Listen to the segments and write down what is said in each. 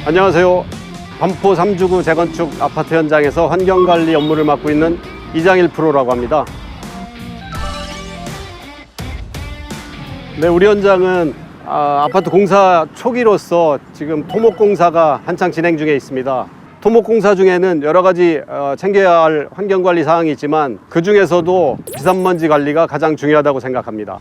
안녕하세요. 반포 3주구 재건축 아파트 현장에서 환경관리 업무를 맡고 있는 이장일 프로라고 합니다. 네, 우리 현장은 아파트 공사 초기로서 지금 토목공사가 한창 진행 중에 있습니다. 토목공사 중에는 여러 가지 챙겨야 할 환경관리 사항이 있지만 그 중에서도 비산먼지 관리가 가장 중요하다고 생각합니다.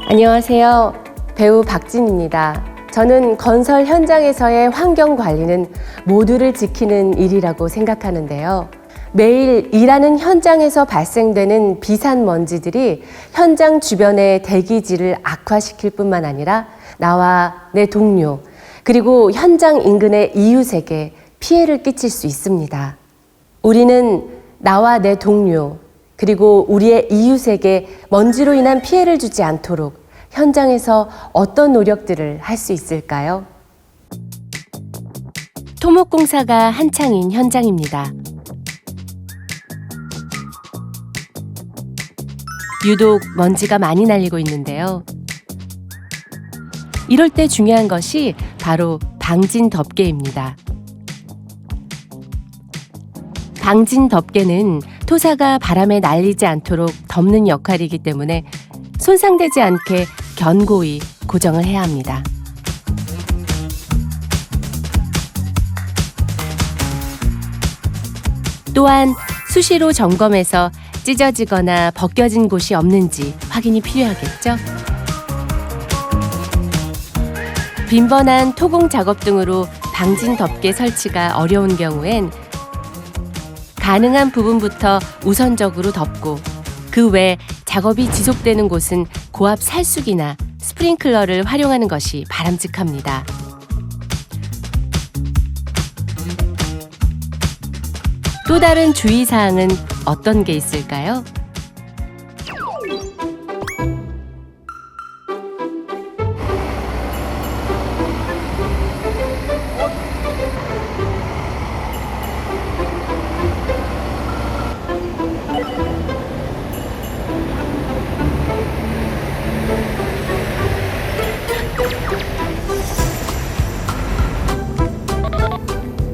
안녕하세요. 배우 박진입니다. 저는 건설 현장에서의 환경 관리는 모두를 지키는 일이라고 생각하는데요. 매일 일하는 현장에서 발생되는 비산먼지들이 현장 주변의 대기질을 악화시킬 뿐만 아니라 나와 내 동료, 그리고 현장 인근의 이웃에게 피해를 끼칠 수 있습니다. 우리는 나와 내 동료, 그리고 우리의 이웃에게 먼지로 인한 피해를 주지 않도록 현장에서 어떤 노력들을 할 수 있을까요? 토목공사가 한창인 현장입니다. 유독 먼지가 많이 날리고 있는데요. 이럴 때 중요한 것이 바로 방진 덮개입니다. 방진 덮개는 토사가 바람에 날리지 않도록 덮는 역할이기 때문에 손상되지 않게 견고히 고정을 해야 합니다. 또한 수시로 점검해서 찢어지거나 벗겨진 곳이 없는지 확인이 필요하겠죠? 빈번한 토공 작업 등으로 방진 덮개 설치가 어려운 경우엔 가능한 부분부터 우선적으로 덮고 그 외 작업이 지속되는 곳은 고압 살수기나 스프링클러를 활용하는 것이 바람직합니다. 또 다른 주의사항은 어떤 게 있을까요?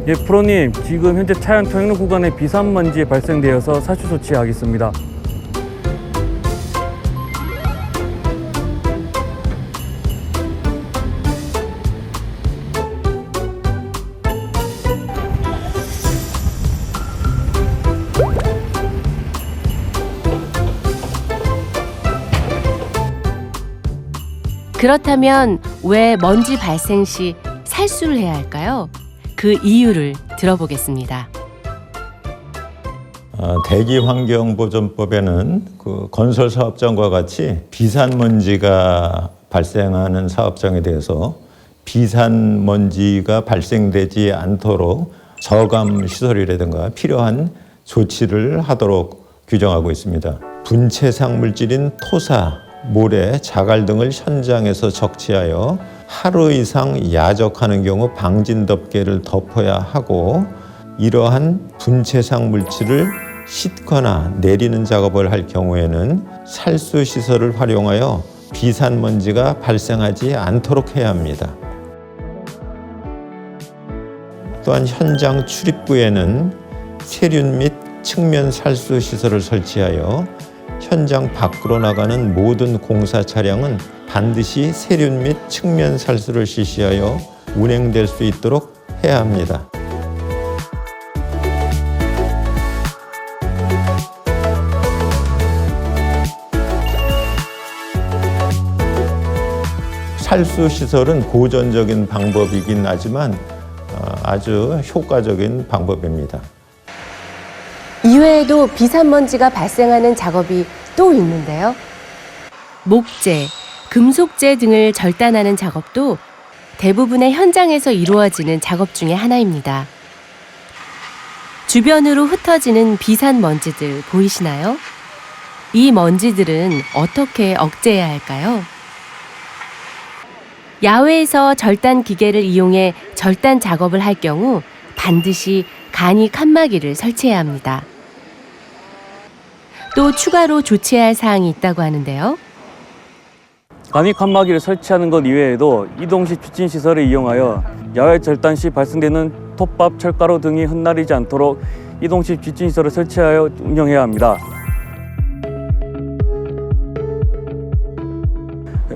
예, 프로님, 지금 현재 차량 통행로 구간에 비산먼지 발생되어서 사실 조치하겠습니다. 그렇다면 왜 먼지 발생 시 살수를 해야 할까요? 그 이유를 들어보겠습니다. 대기환경보전법에는 그 건설 사업장과 같이 비산먼지가 발생하는 사업장에 대해서 비산먼지가 발생되지 않도록 저감 시설이라든가 필요한 조치를 하도록 규정하고 있습니다. 분체상 물질인 토사, 모래, 자갈 등을 현장에서 적치하여 하루 이상 야적하는 경우 방진 덮개를 덮어야 하고, 이러한 분체상 물질을 씻거나 내리는 작업을 할 경우에는 살수 시설을 활용하여 비산먼지가 발생하지 않도록 해야 합니다. 또한 현장 출입구에는 세륜 및 측면 살수 시설을 설치하여 현장 밖으로 나가는 모든 공사 차량은 반드시 세륜 및 측면 살수를 실시하여 운행될 수 있도록 해야 합니다. 살수 시설은 고전적인 방법이긴 하지만 아주 효과적인 방법입니다. 이외에도 비산먼지가 발생하는 작업이 또 있는데요. 목재, 금속재 등을 절단하는 작업도 대부분의 현장에서 이루어지는 작업 중에 하나입니다. 주변으로 흩어지는 비산 먼지들 보이시나요? 이 먼지들은 어떻게 억제해야 할까요? 야외에서 절단 기계를 이용해 절단 작업을 할 경우 반드시 간이 칸막이를 설치해야 합니다. 또 추가로 조치해야 할 사항이 있다고 하는데요. 간이 칸막이를 설치하는 것 이외에도 이동식 뒷진 시설을 이용하여 야외 절단 시 발생되는 톱밥, 철가루 등이 흩날리지 않도록 이동식 뒷진 시설을 설치하여 운영해야 합니다.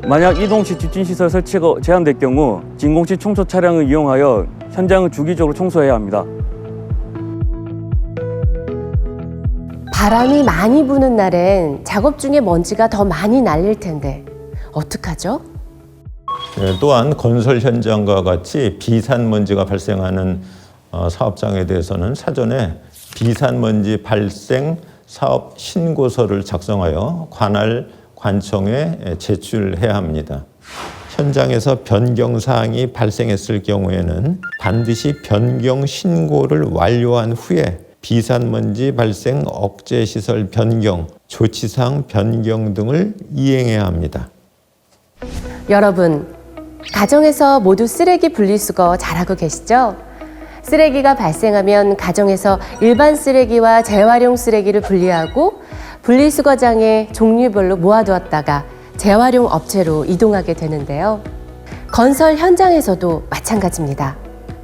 만약 이동식 뒷진 시설 설치가 제한될 경우 진공식 청소 차량을 이용하여 현장을 주기적으로 청소해야 합니다. 바람이 많이 부는 날엔 작업 중에 먼지가 더 많이 날릴 텐데 어떡하죠? 또한 건설 현장과 같이 비산먼지가 발생하는 사업장에 대해서는 사전에 비산먼지 발생 사업 신고서를 작성하여 관할 관청에 제출해야 합니다. 현장에서 변경 사항이 발생했을 경우에는 반드시 변경 신고를 완료한 후에 비산먼지 발생 억제 시설 변경, 조치사항 변경 등을 이행해야 합니다. 여러분, 가정에서 모두 쓰레기 분리수거 잘하고 계시죠? 쓰레기가 발생하면 가정에서 일반 쓰레기와 재활용 쓰레기를 분리하고 분리수거장에 종류별로 모아두었다가 재활용 업체로 이동하게 되는데요. 건설 현장에서도 마찬가지입니다.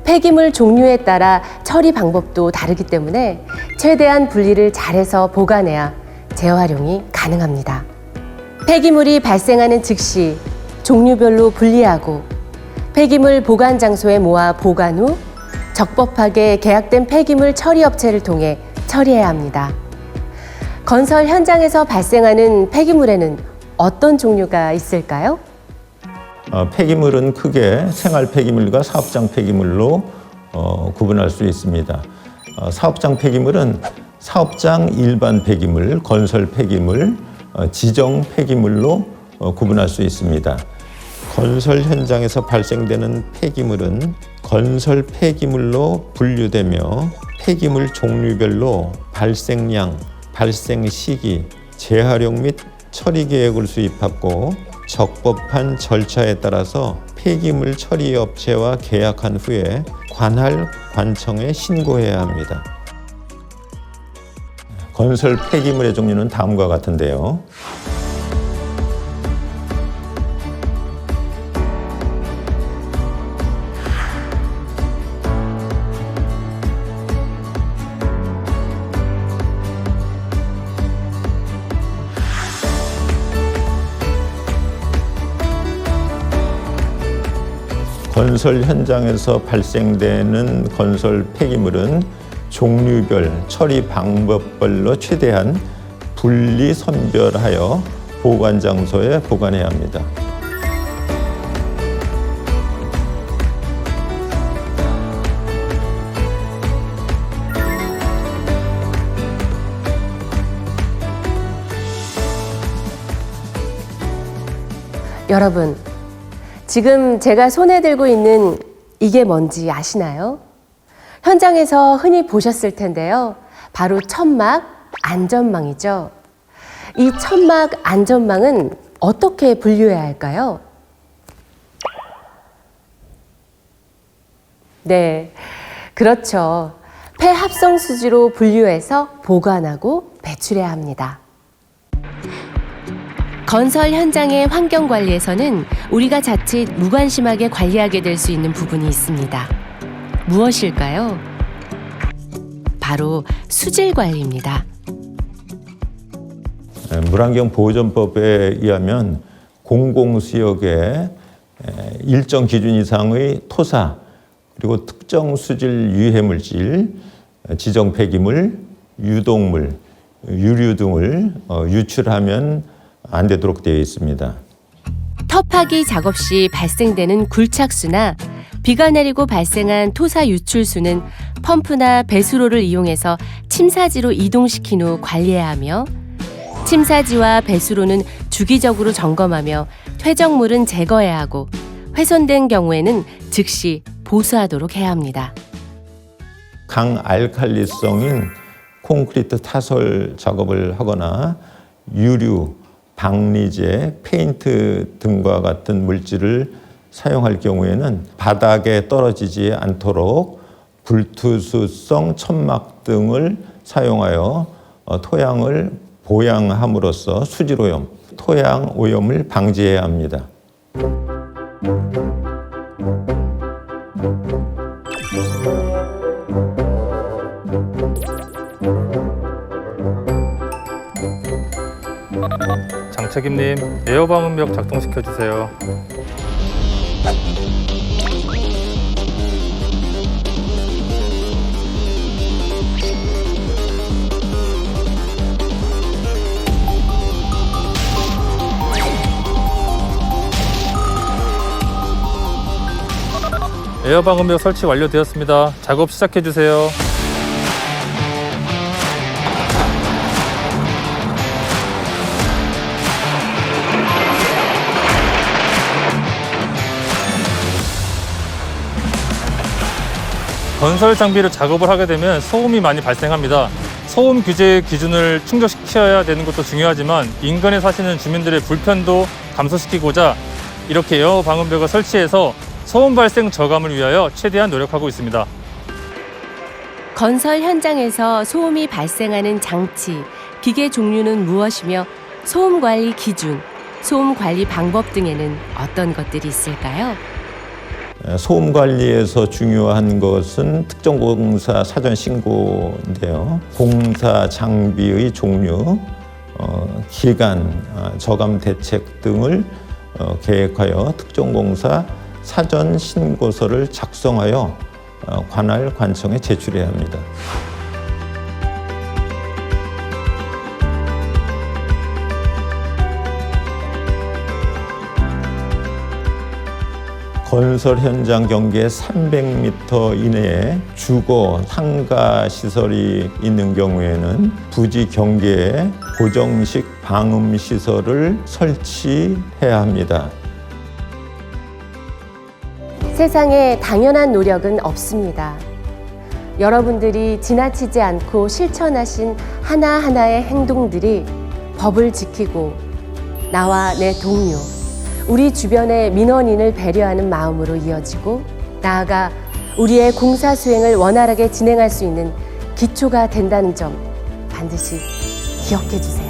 폐기물 종류에 따라 처리 방법도 다르기 때문에 최대한 분리를 잘해서 보관해야 재활용이 가능합니다. 폐기물이 발생하는 즉시 종류별로 분리하고 폐기물 보관 장소에 모아 보관 후 적법하게 계약된 폐기물 처리 업체를 통해 처리해야 합니다. 건설 현장에서 발생하는 폐기물에는 어떤 종류가 있을까요? 폐기물은 크게 생활 폐기물과 사업장 폐기물로 구분할 수 있습니다. 사업장 폐기물은 사업장 일반 폐기물, 건설 폐기물, 지정 폐기물로 구분할 수 있습니다. 건설 현장에서 발생되는 폐기물은 건설 폐기물로 분류되며 폐기물 종류별로 발생량, 발생 시기, 재활용 및 처리 계획을 수립하고 적법한 절차에 따라서 폐기물 처리 업체와 계약한 후에 관할 관청에 신고해야 합니다. 건설 폐기물의 종류는 다음과 같은데요. 건설 현장에서 발생되는 건설 폐기물은 종류별, 처리 방법별로 최대한 분리 선별하여 보관 장소에 보관해야 합니다. 여러분, 지금 제가 손에 들고 있는 이게 뭔지 아시나요? 현장에서 흔히 보셨을 텐데요. 바로 천막 안전망이죠. 이 천막 안전망은 어떻게 분류해야 할까요? 네, 그렇죠. 폐합성 수지로 분류해서 보관하고 배출해야 합니다. 건설 현장의 환경 관리에서는 우리가 자칫 무관심하게 관리하게 될 수 있는 부분이 있습니다. 무엇일까요? 바로 수질 관리입니다. 물환경보존법에 의하면 공공수역에 일정 기준 이상의 토사 그리고 특정 수질 유해물질, 지정 폐기물, 유독물, 유류 등을 유출하면 안 되도록 되어 있습니다. 터파기 작업 시 발생되는 굴착수나 비가 내리고 발생한 토사 유출수는 펌프나 배수로를 이용해서 침사지로 이동시킨 후 관리해야 하며 침사지와 배수로는 주기적으로 점검하며 퇴적물은 제거해야 하고 훼손된 경우에는 즉시 보수하도록 해야 합니다. 강알칼리성인 콘크리트 타설 작업을 하거나 유류, 박리제, 페인트 등과 같은 물질을 사용할 경우에는 바닥에 떨어지지 않도록 불투수성 천막 등을 사용하여 토양을 보양함으로써 수질오염, 토양 오염을 방지해야 합니다. 장책임님, 에어방음벽 작동시켜 주세요. 에어방음벽 설치 완료되었습니다. 작업 시작해 주세요. 건설 장비로 작업을 하게 되면 소음이 많이 발생합니다. 소음 규제 기준을 충족시켜야 되는 것도 중요하지만 인근에 사시는 주민들의 불편도 감소시키고자 이렇게 에어 방음벽을 설치해서 소음 발생 저감을 위하여 최대한 노력하고 있습니다. 건설 현장에서 소음이 발생하는 장치, 기계 종류는 무엇이며 소음 관리 기준, 소음 관리 방법 등에는 어떤 것들이 있을까요? 소음 관리에서 중요한 것은 특정공사 사전 신고인데요. 공사 장비의 종류, 기간, 저감 대책 등을 계획하여 특정공사 사전 신고서를 작성하여 관할 관청에 제출해야 합니다. 건설 현장 경계 300m 이내에 주거, 상가 시설이 있는 경우에는 부지 경계에 고정식 방음 시설을 설치해야 합니다. 세상에 당연한 노력은 없습니다. 여러분들이 지나치지 않고 실천하신 하나하나의 행동들이 법을 지키고 나와 내 동료, 우리 주변의 민원인을 배려하는 마음으로 이어지고 나아가 우리의 공사 수행을 원활하게 진행할 수 있는 기초가 된다는 점 반드시 기억해 주세요.